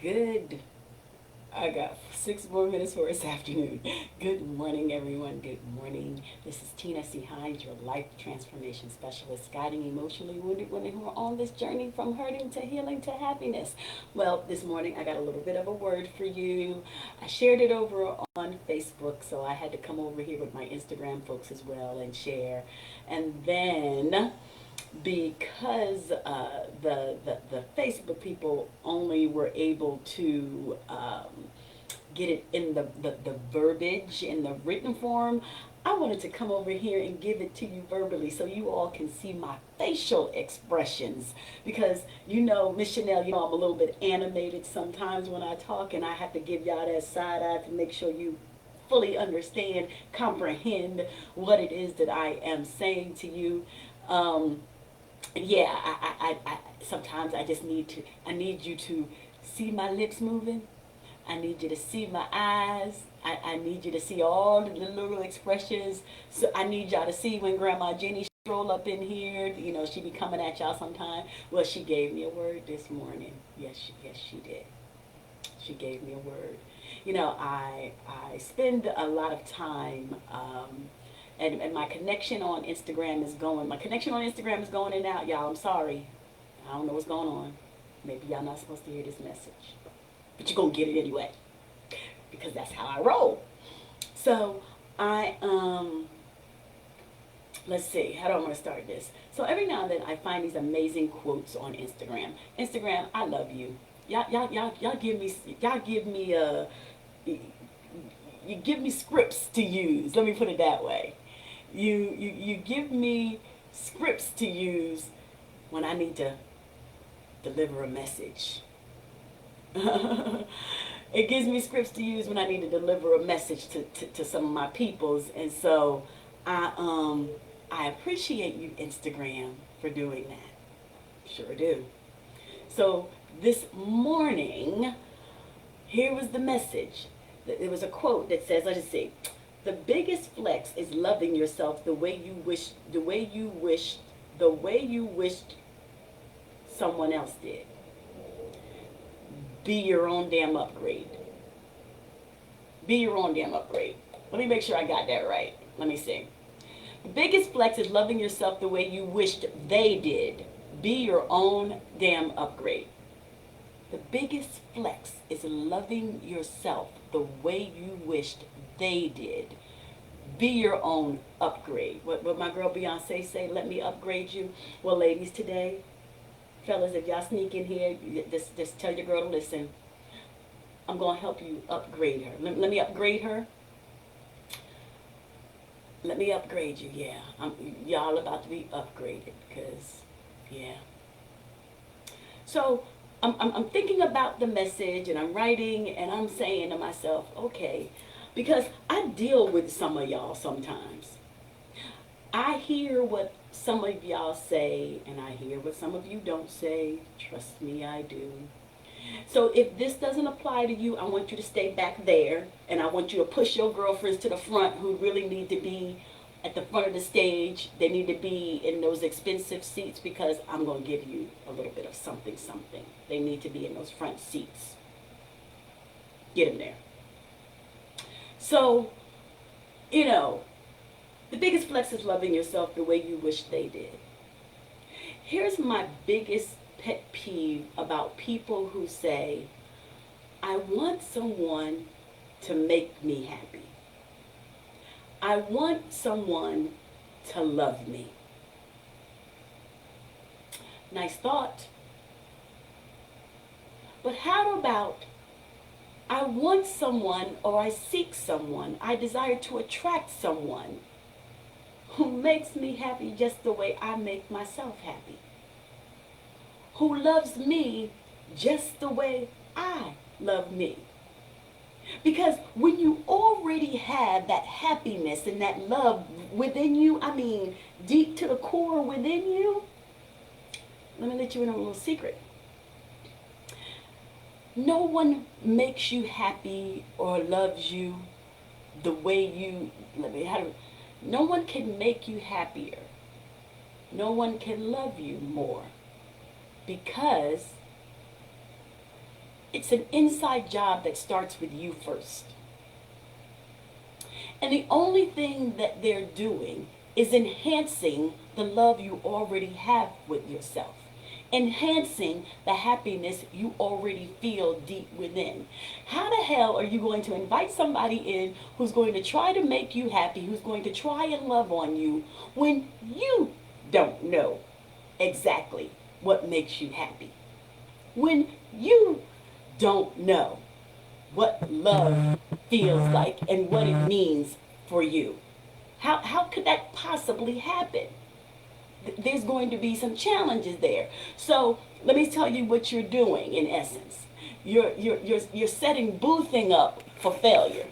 Good. I got 6 more minutes for this afternoon. Good morning, everyone. Good morning. This is Tina C. Hines, your life transformation specialist, guiding emotionally wounded women who are on this journey from hurting to healing to happiness. Well, this morning I got a little bit of a word for you. I shared it over on Facebook, so I had to come over here with my Instagram folks as well and share. And then because the Facebook people only were able to get it in the verbiage in the written form, I wanted to come over here and give it to you verbally so you all can see my facial expressions. Because Miss Chanel, I'm a little bit animated sometimes when I talk, and I have to give y'all that side eye to make sure you fully understand, comprehend what it is that I am saying to you. Yeah, I sometimes I just I need you to see my lips moving. I need you to see my eyes. I need you to see all the little expressions. So I need y'all to see when Grandma Jenny stroll up in here. She be coming at y'all sometime. Well, she gave me a word this morning. Yes, she did. She gave me a word. I spend a lot of time and my connection on Instagram is going in and out, y'all. I'm sorry. I don't know what's going on. Maybe y'all not supposed to hear this message. But you're gonna get it anyway. Because that's how I roll. So I let's see, how do I want to start this? So every now and then I find these amazing quotes on Instagram. Instagram, I love you. Y'all give me you give me scripts to use. Let me put it that way. You give me scripts to use when I need to deliver a message. It gives me scripts to use when I need to deliver a message to some of my peoples. And so I appreciate you, Instagram, for doing that. Sure do. So this morning, here was the message. There was a quote that says, let's see, the biggest flex is loving yourself the way you wished someone else did. Be your own damn upgrade. Be your own damn upgrade. Let me make sure I got that right. Let me see. The biggest flex is loving yourself the way you wished they did. Be your own damn upgrade. The biggest flex is loving yourself the way you wished they did. Be your own upgrade. What my girl Beyonce say, let me upgrade you. Well, ladies, today, fellas, if y'all sneak in here, just tell your girl to listen. I'm going to help you upgrade her. Let me upgrade her. Let me upgrade you, yeah. Y'all about to be upgraded because, yeah. So I'm thinking about the message and I'm writing and I'm saying to myself, okay, because I deal with some of y'all sometimes. I hear what some of y'all say and I hear what some of you don't say. Trust me, I do. So if this doesn't apply to you, I want you to stay back there and I want you to push your girlfriends to the front who really need to be at the front of the stage. They need to be in those expensive seats because I'm going to give you a little bit of something. They need to be in those front seats. Get them there. So, the biggest flex is loving yourself the way you wish they did. Here's my biggest pet peeve about people who say, I want someone to make me happy. I want someone to love me. Nice thought. But how about I want someone or I seek someone, I desire to attract someone who makes me happy just the way I make myself happy. Who loves me just the way I love me. Because when you already have that happiness and that love within you, I mean, deep to the core within you, let me let you in a little secret. No one makes you happy or loves you the way you, no one can make you happier. No one can love you more because It's an inside job that starts with you first. And the only thing that they're doing is enhancing the love you already have with yourself, enhancing the happiness you already feel deep within. How the hell are you going to invite somebody in who's going to try to make you happy, who's going to try and love on you, when you don't know exactly what makes you happy? When you don't know what love feels like and what it means for you. How could that possibly happen? There's going to be some challenges there. So let me tell you what you're doing in essence. You're setting boothing up for failure.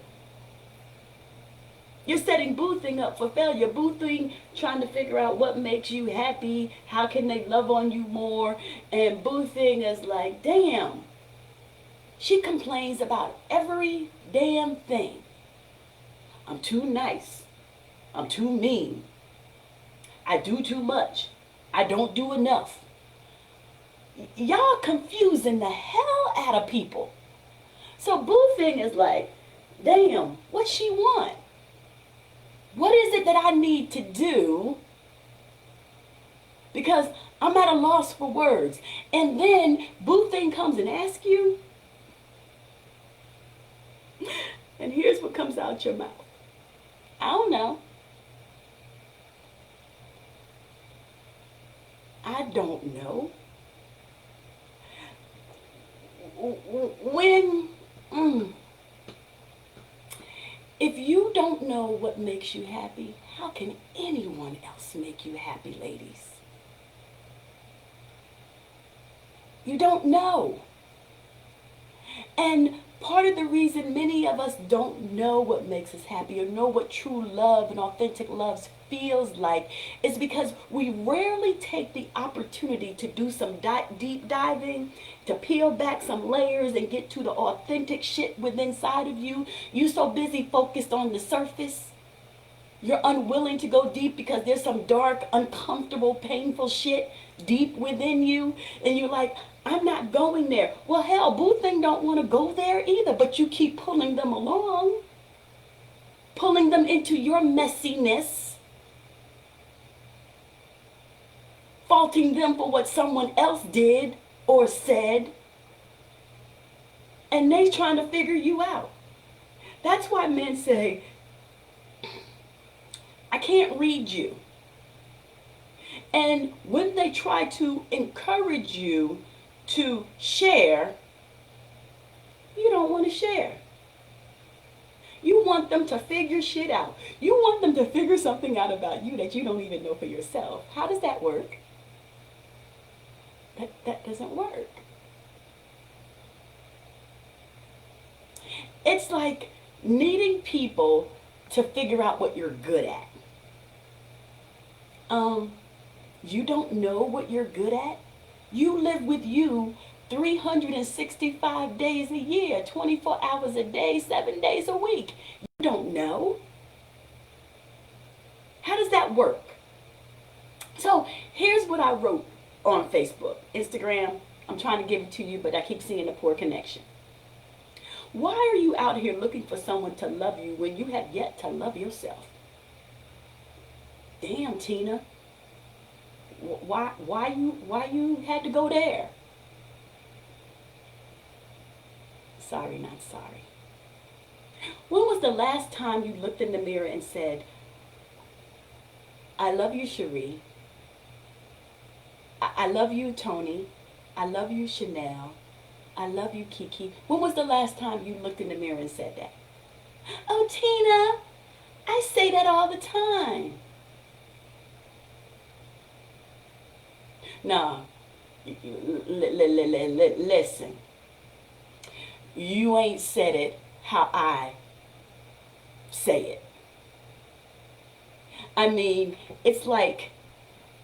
You're setting boothing up for failure. Boothing, trying to figure out what makes you happy, how can they love on you more, and boothing is like, damn, she complains about every damn thing. I'm too nice. I'm too mean. I do too much. I don't do enough. Y'all confusing the hell out of people. So boothing is like, damn, what she want? What is it that I need to do? Because I'm at a loss for words. And then boothing comes and asks you, and here's what comes out your mouth. I don't know. I don't know. When, if you don't know what makes you happy, how can anyone else make you happy, ladies? You don't know. And part of the reason many of us don't know what makes us happy or know what true love and authentic love feels like is because we rarely take the opportunity to do some deep diving, to peel back some layers and get to the authentic shit within inside of you. You so busy focused on the surface. You're unwilling to go deep because there's some dark, uncomfortable, painful shit deep within you. And you're like, I'm not going there. Well, hell, boo thing don't want to go there either, but you keep pulling them along, pulling them into your messiness, faulting them for what someone else did or said, and they trying to figure you out. That's why men say, I can't read you. And when they try to encourage you to share, you don't want to share. You want them to figure shit out. You want them to figure something out about you that you don't even know for yourself. How does that work? That doesn't work. It's like needing people to figure out what you're good at. You don't know what you're good at? You live with you 365 days a year, 24 hours a day, 7 days a week. You don't know? How does that work? So here's what I wrote on Facebook, Instagram. I'm trying to give it to you, but I keep seeing a poor connection. Why are you out here looking for someone to love you when you have yet to love yourself? Damn, Tina. Why you had to go there? Sorry, not sorry. When was the last time you looked in the mirror and said, I love you, Cherie. I love you, Tony. I love you, Chanel. I love you, Kiki. When was the last time you looked in the mirror and said that? Oh, Tina, I say that all the time. No, listen. You ain't said it how I say it. I mean, it's like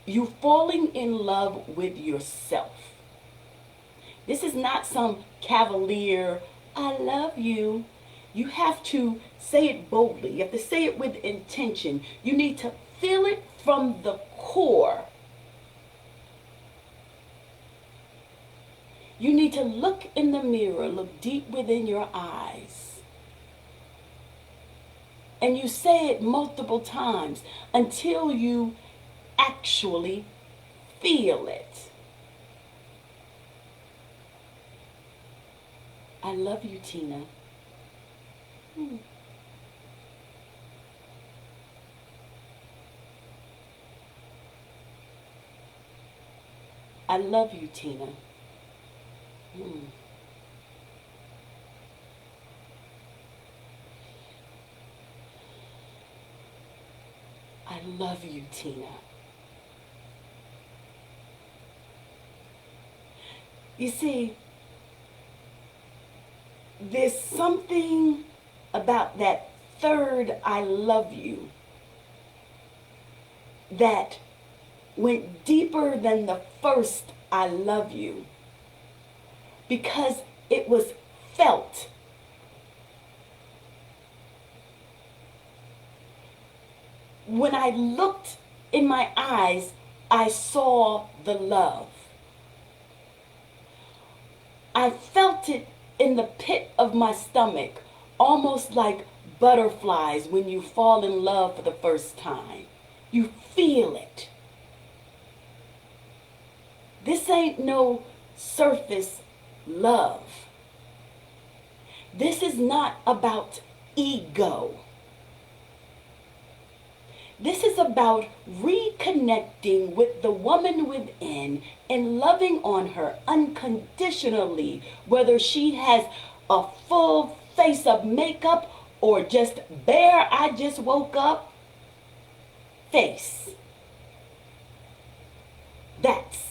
you falling in love with yourself. This is not some cavalier, I love you. You have to say it boldly. You have to say it with intention. You need to feel it from the core. You need to look in the mirror, look deep within your eyes. And you say it multiple times until you actually feel it. I love you, Tina. I love you, Tina. I love you, Tina. You see, there's something about that third I love you that went deeper than the first I love you because it was felt. When I looked in my eyes, I saw the love. I felt it in the pit of my stomach, almost like butterflies when you fall in love for the first time. You feel it. This ain't no surface love. This is not about ego. This is about reconnecting with the woman within and loving on her unconditionally, whether she has a full face of makeup or just bare, I just woke up face. That's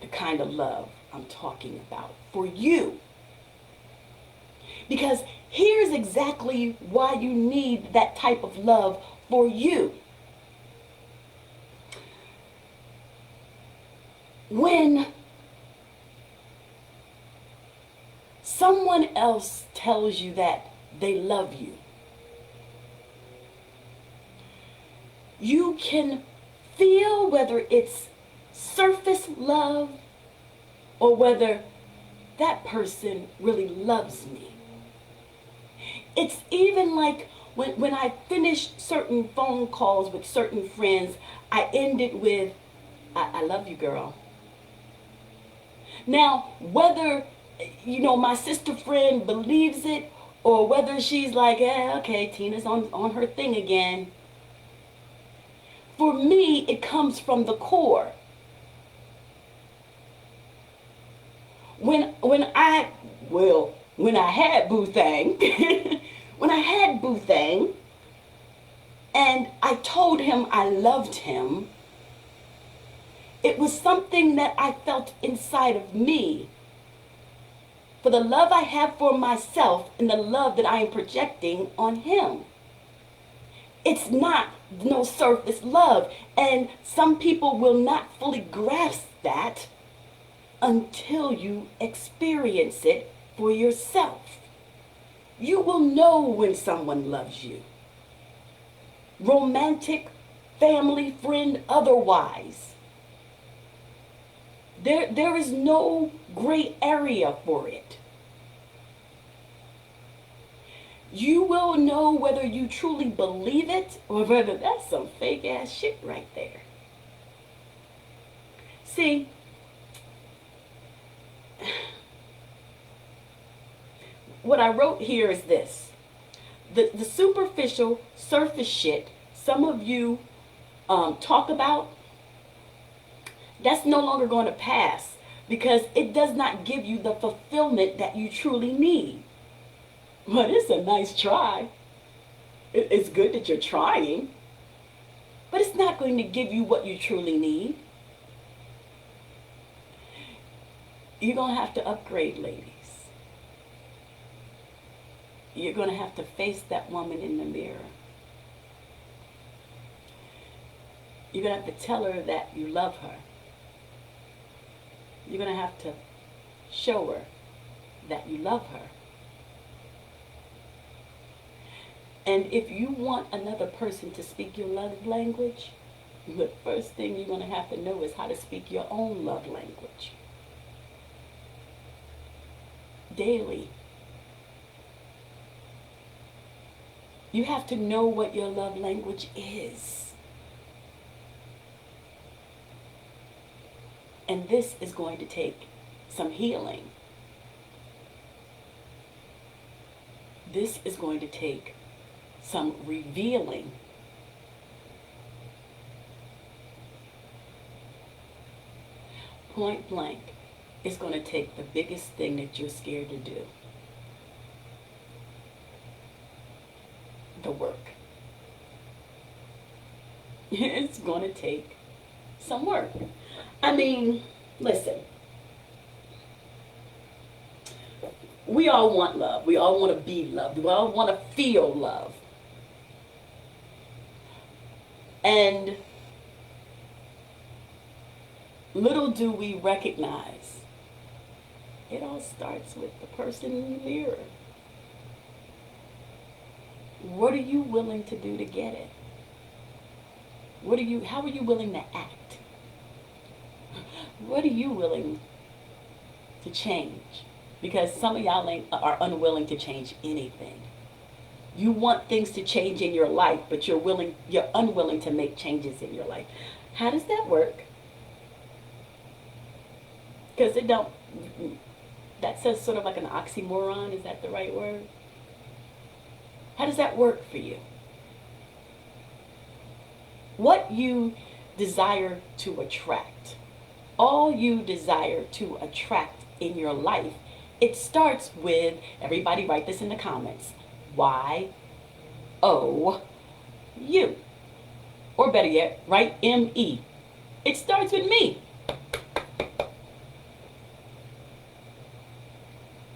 the kind of love I'm talking about for you. Because here's exactly why you need that type of love for you. When someone else tells you that they love you, you can feel whether it's surface love or whether that person really loves me. It's even like when I finish certain phone calls with certain friends, I end it with, I love you, girl. Now, whether, my sister friend believes it or whether she's like, okay, Tina's on her thing again. For me, it comes from the core. When I had Boo Thang, when I had Boo Thang, and I told him I loved him, it was something that I felt inside of me. For the love I have for myself and the love that I am projecting on him. It's not no surface love. And some people will not fully grasp that until you experience it for yourself. You will know when someone loves you. Romantic, family, friend, otherwise. There is no gray area for it. You will know whether you truly believe it or whether that's some fake ass shit right there. See, what I wrote here is this. The superficial surface shit some of you talk about, that's no longer going to pass because it does not give you the fulfillment that you truly need. But it's a nice try. It's good that you're trying, but it's not going to give you what you truly need. You're going to have to upgrade, ladies. You're going to have to face that woman in the mirror. You're going to have to tell her that you love her. You're going to have to show her that you love her. And if you want another person to speak your love language, the first thing you're going to have to know is how to speak your own love language. daily. You have to know what your love language is. And this is going to take some healing. This is going to take some revealing. Point blank, it's going to take the biggest thing that you're scared to do. The work. It's going to take some work. I mean, listen. We all want love. We all want to be loved. We all want to feel love. And little do we recognize, it all starts with the person in the mirror. What are you willing to do to get it? How are you willing to act? What are you willing to change? Because some of y'all are unwilling to change anything. You want things to change in your life, but you're unwilling to make changes in your life. How does that work? Because that's sort of like an oxymoron. Is that the right word? How does that work for you? What you desire to attract, all you desire to attract in your life, it starts with, everybody write this in the comments, Y-O-U. Or better yet, write M-E. It starts with me.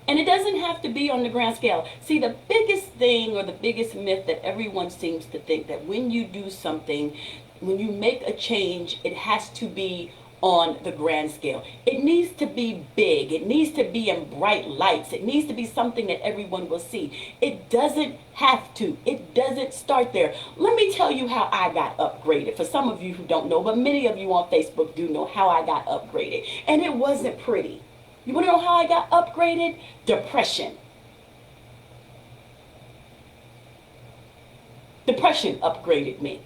And it doesn't have to be on the grand scale. See, the biggest thing or the biggest myth that everyone seems to think that when you do something, when you make a change, it has to be on the grand scale. It needs to be big. It needs to be in bright lights. It needs to be something that everyone will see. It doesn't have to. It doesn't start there. Let me tell you how I got upgraded. For some of you who don't know, but many of you on Facebook do know how I got upgraded. And it wasn't pretty. You want to know how I got upgraded? Depression. Depression upgraded me.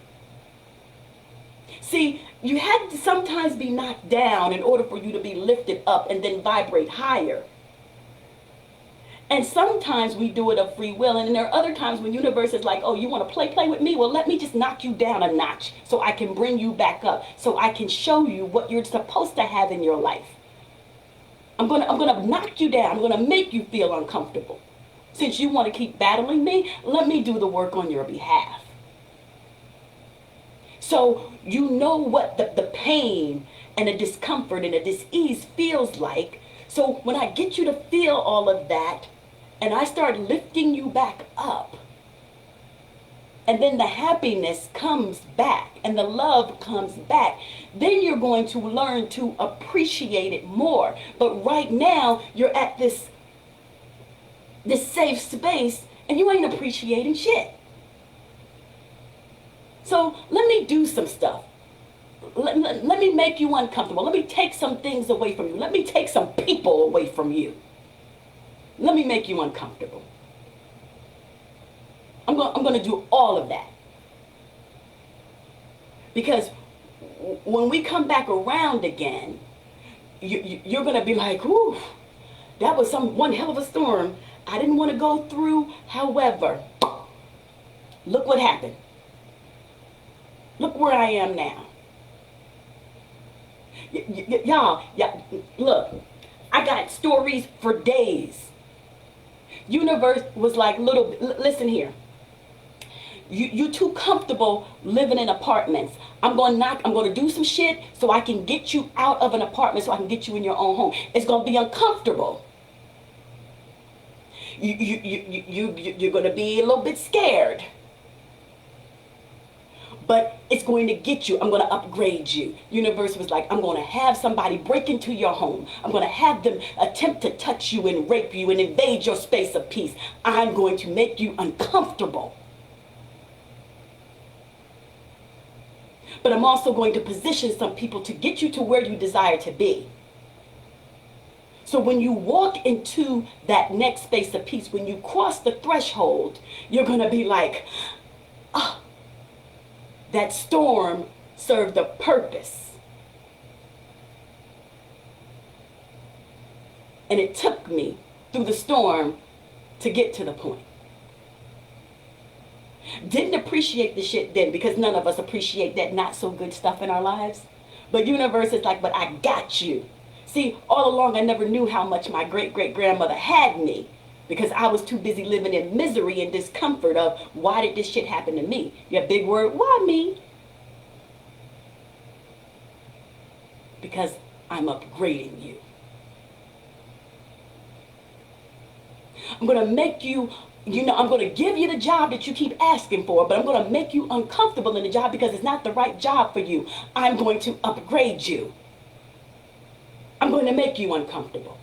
See, you had to sometimes be knocked down in order for you to be lifted up and then vibrate higher. And sometimes we do it of free will. And then there are other times when universe is like, oh, you want to play with me? Well, let me just knock you down a notch so I can bring you back up, so I can show you what you're supposed to have in your life. I'm gonna knock you down. I'm gonna make you feel uncomfortable. Since you want to keep battling me, let me do the work on your behalf. So you know what the pain and the discomfort and the dis-ease feels like. So when I get you to feel all of that and I start lifting you back up, and then the happiness comes back and the love comes back, then you're going to learn to appreciate it more. But right now, you're at this safe space and you ain't appreciating shit. So let me do some stuff. Let me make you uncomfortable. Let me take some things away from you. Let me take some people away from you. Let me make you uncomfortable. I'm going to do all of that. Because when we come back around again, you're going to be like, ooh, that was one hell of a storm I didn't want to go through. However, look what happened. Look where I am now. Y'all, look, I got stories for days. Universe was like, listen here. You're too comfortable living in apartments. I'm going to do some shit so I can get you out of an apartment, so I can get you in your own home. It's going to be uncomfortable. You're going to be a little bit scared. But it's going to get you. I'm going to upgrade you. Universe was like, I'm going to have somebody break into your home. I'm going to have them attempt to touch you and rape you and invade your space of peace. I'm going to make you uncomfortable. But I'm also going to position some people to get you to where you desire to be. So when you walk into that next space of peace, when you cross the threshold, you're going to be like, ah, that storm served a purpose. And it took me through the storm to get to the point. Didn't appreciate the shit then, because none of us appreciate that not so good stuff in our lives. But universe is like, but I got you. See, all along I never knew how much my great-great-grandmother had me, because I was too busy living in misery and discomfort of, why did this shit happen to me? Yeah, big word, why me? Because I'm upgrading you. I'm going to make you, I'm going to give you the job that you keep asking for, but I'm going to make you uncomfortable in the job because it's not the right job for you. I'm going to upgrade you. I'm going to make you uncomfortable.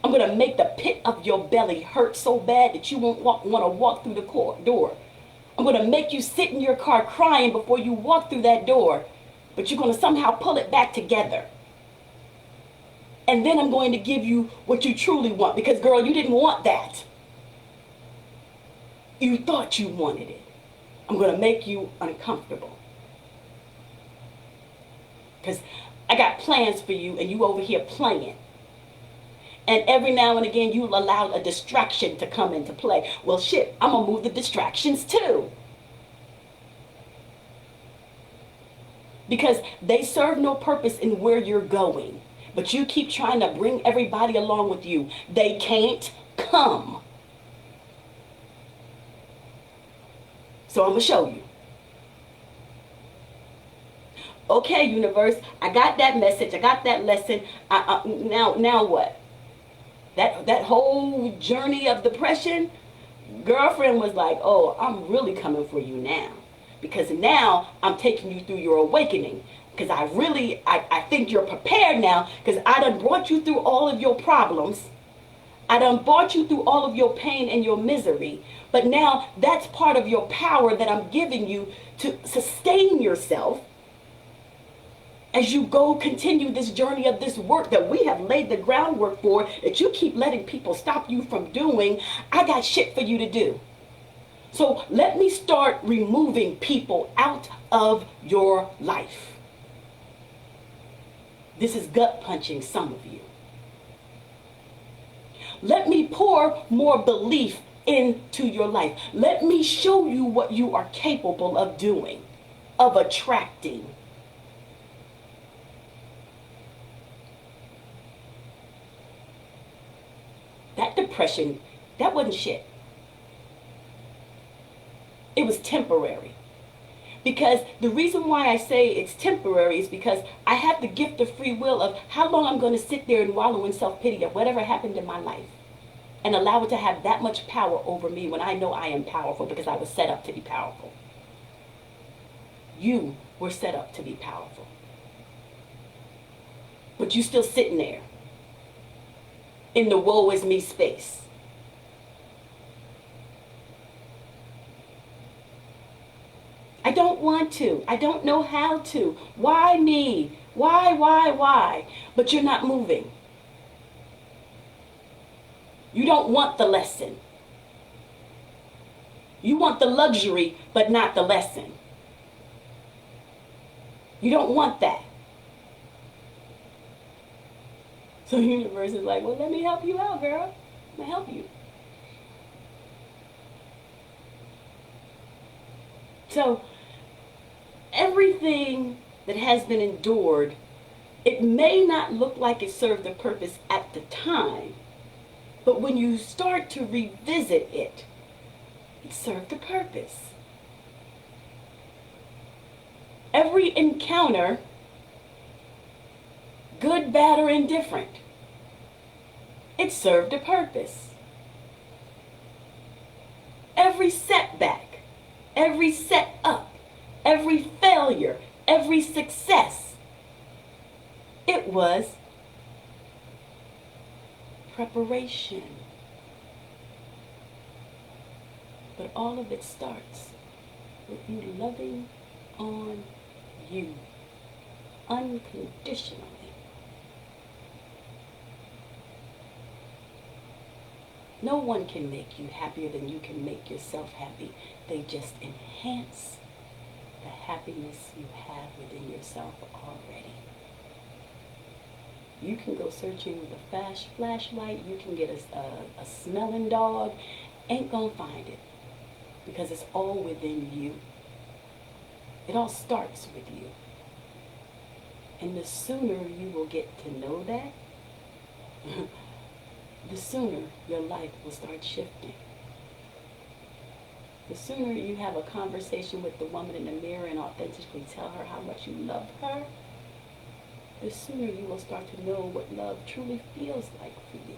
I'm going to make the pit of your belly hurt so bad that you won't want to walk through the door. I'm going to make you sit in your car crying before you walk through that door, but you're going to somehow pull it back together. And then I'm going to give you what you truly want, because girl, you didn't want that. You thought you wanted it. I'm going to make you uncomfortable. Because I got plans for you and you over here playing. And every now and again you allow a distraction to come into play. Well, shit, I'm going to move the distractions too. Because they serve no purpose in where you're going. But you keep trying to bring everybody along with you. They can't come. So I'm going to show you. Okay, universe, I got that message. I got that lesson. Now what? That whole journey of depression, girlfriend was like, oh, I'm really coming for you now. Because now I'm taking you through your awakening. Because I think you're prepared now, because I done brought you through all of your problems. I done brought you through all of your pain and your misery. But now that's part of your power that I'm giving you to sustain yourself as you go continue this journey of this work that we have laid the groundwork for, that you keep letting people stop you from doing. I got shit for you to do. So let me start removing people out of your life. This is gut punching some of you. Let me pour more belief into your life. Let me show you what you are capable of doing, of attracting. That depression, that wasn't shit. It was temporary. Because the reason why I say it's temporary is because I have the gift of free will of how long I'm going to sit there and wallow in self-pity of whatever happened in my life and allow it to have that much power over me when I know I am powerful, because I was set up to be powerful. You were set up to be powerful. But you still sitting there in the woe is me space. I don't want to. I don't know how to. Why me? Why? But you're not moving. You don't want the lesson. You want the luxury, but not the lesson. You don't want that. So the universe is like, well, let me help you out, girl. Let me help you. So everything that has been endured, it may not look like it served a purpose at the time, but when you start to revisit it, it served a purpose. Every encounter, good, bad, or indifferent, it served a purpose. Every setback, every setup, every failure, every success, it was preparation. But all of it starts with you loving on you unconditionally. No one can make you happier than you can make yourself happy. They just enhance the happiness you have within yourself already. You can go searching with a fast flashlight. You can get a smelling dog. Ain't gonna find it because it's all within you. It all starts with you. And the sooner you will get to know that, the sooner your life will start shifting. The sooner you have a conversation with the woman in the mirror and authentically tell her how much you love her, the sooner you will start to know what love truly feels like for you.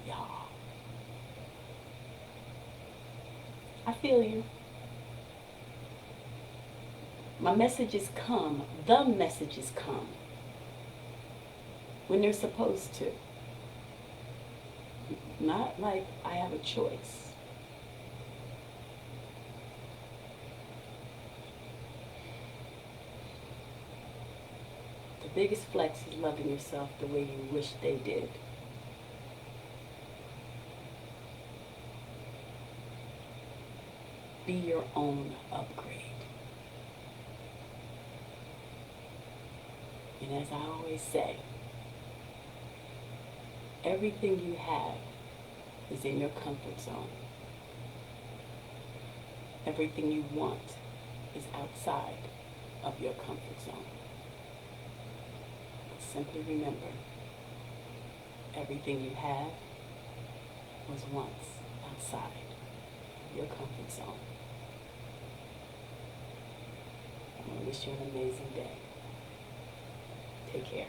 Y'all, I feel you. My messages come, the messages come when they're supposed to. Not like I have a choice. The biggest flex is loving yourself the way you wish they did. Be your own upgrade. And as I always say, everything you have is in your comfort zone. Everything you want is outside of your comfort zone. But simply remember, everything you have was once outside of your comfort zone. I want to wish you an amazing day. Take care.